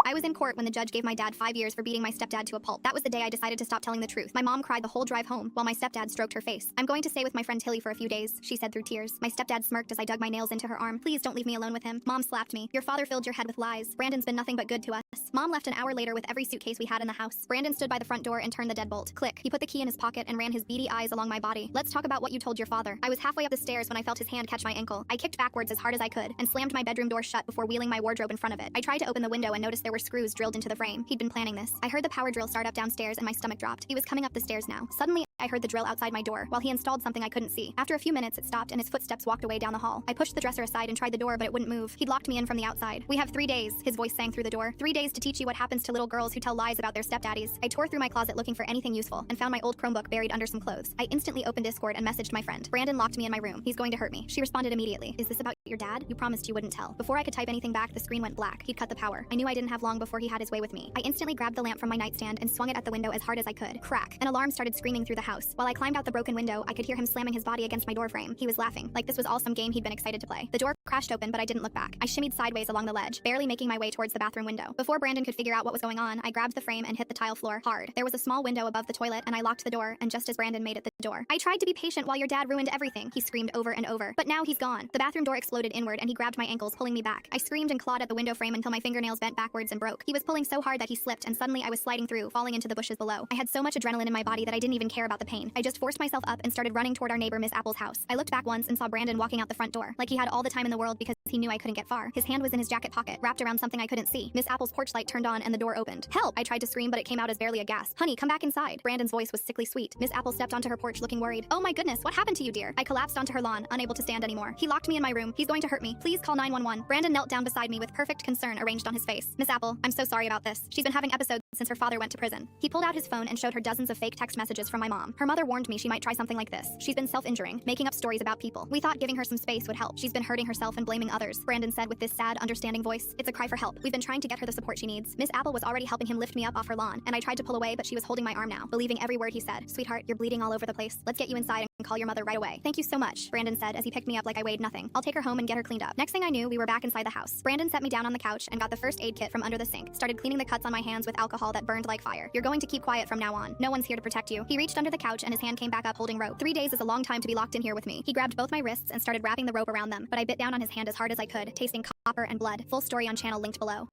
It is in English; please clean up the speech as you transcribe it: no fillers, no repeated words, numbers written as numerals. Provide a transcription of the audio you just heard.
I was in court when the judge gave my dad 5 years for beating my stepdad to a pulp. That was the day I decided to stop telling the truth. My mom cried the whole drive home while my stepdad stroked her face. I'm going to stay with my friend Tilly for a few days, she said through tears. My stepdad smirked as I dug my nails into her arm. Please don't leave me alone with him. Mom slapped me. Your father filled your head with lies. Brandon's been nothing but good to us. Mom left an hour later with every suitcase we had in the house. Brandon stood by the front door and turned the deadbolt. Click. He put the key in his pocket and ran his beady eyes along my body. Let's talk about what you told your father. I was halfway up the stairs when I felt his hand catch my ankle. I kicked backwards as hard as I could and slammed my bedroom door shut before wheeling my wardrobe in front of it. I tried to open the window and noticed there were screws drilled into the frame. He'd been planning this. I heard the power drill start up downstairs and my stomach dropped. He was coming up the stairs now. Suddenly, I heard the drill outside my door while he installed something I couldn't see. After a few minutes, it stopped and his footsteps walked away down the hall. I pushed the dresser aside and tried the door, but it wouldn't move. He'd locked me in from the outside. We have 3 days, his voice sang through the door. 3 days to teach you what happens to little girls who tell lies about their stepdaddies. I tore through my closet looking for anything useful and found my old Chromebook buried under some clothes. I instantly opened Discord and messaged my friend. Brandon locked me in my room. He's going to hurt me. She responded immediately. Is this about your dad? You promised you wouldn't tell. Before I could type anything back, the screen went black. He'd cut the power. I knew I didn't have long before he had his way with me. I instantly grabbed the lamp from my nightstand and swung it at the window as hard as I could. Crack. An alarm started screaming through the house. While I climbed out the broken window, I could hear him slamming his body against my doorframe. He was laughing, like this was all some game he'd been excited to play. The door crashed open, but I didn't look back. I shimmied sideways along the ledge, barely making my way towards the bathroom window. Before Brandon could figure out what was going on, I grabbed the frame and hit the tile floor hard. There was a small window above the toilet, and I locked the door, and just as Brandon made it the door. I tried to be patient while your dad ruined everything, he screamed over and over. But now he's gone. The bathroom door exploded inward, and he grabbed my ankles, pulling me back. I screamed and clawed at the window frame until my fingernails bent backwards and broke. He was pulling so hard that he slipped, and suddenly I was sliding through, falling into the bushes below. I had so much adrenaline in my body that I didn't even care about the pain. I just forced myself up and started running toward our neighbor Miss Apple's house. I looked back once and saw Brandon walking out the front door, like he had all the time in the world because he knew I couldn't get far. His hand was in his jacket pocket, wrapped around something I couldn't see. Miss Apple's porch light turned on and the door opened. Help! I tried to scream, but it came out as barely a gasp. Honey, come back inside. Brandon's voice was sickly sweet. Miss Apple stepped onto her porch looking worried. Oh my goodness, what happened to you, dear? I collapsed onto her lawn, unable to stand anymore. He locked me in my room. He's going to hurt me. Please call 911. Brandon knelt down beside me with perfect concern arranged on his face. Miss Apple, I'm so sorry about this. She's been having episodes since her father went to prison. He pulled out his phone and showed her dozens of fake text messages from my mom. Her mother warned me she might try something like this. She's been self-injuring, making up stories about people. We thought giving her some space would help. She's been hurting herself and blaming others, Brandon said with this sad, understanding voice. It's a cry for help. We've been trying to get her the support she needs. Miss Apple was already helping him lift me up off her lawn, and I tried to pull away, but she was holding my arm now, believing every word he said. Sweetheart, you're bleeding all over the place. Let's get you inside and call your mother right away. Thank you so much, Brandon said as he picked me up like I weighed nothing. I'll take her home and get her cleaned up. Next thing I knew, we were back inside the house. Brandon set me down on the couch and got the first aid kit from under the sink, started cleaning the cuts on my hands with alcohol that burned like fire. You're going to keep quiet from now on. No one's here to protect you. He reached under the couch and his hand came back up holding rope. 3 days is a long time to be locked in here with me. He grabbed both my wrists and started wrapping the rope around them, but I bit down on his hand as hard as I could, tasting copper and blood. Full story on channel linked below.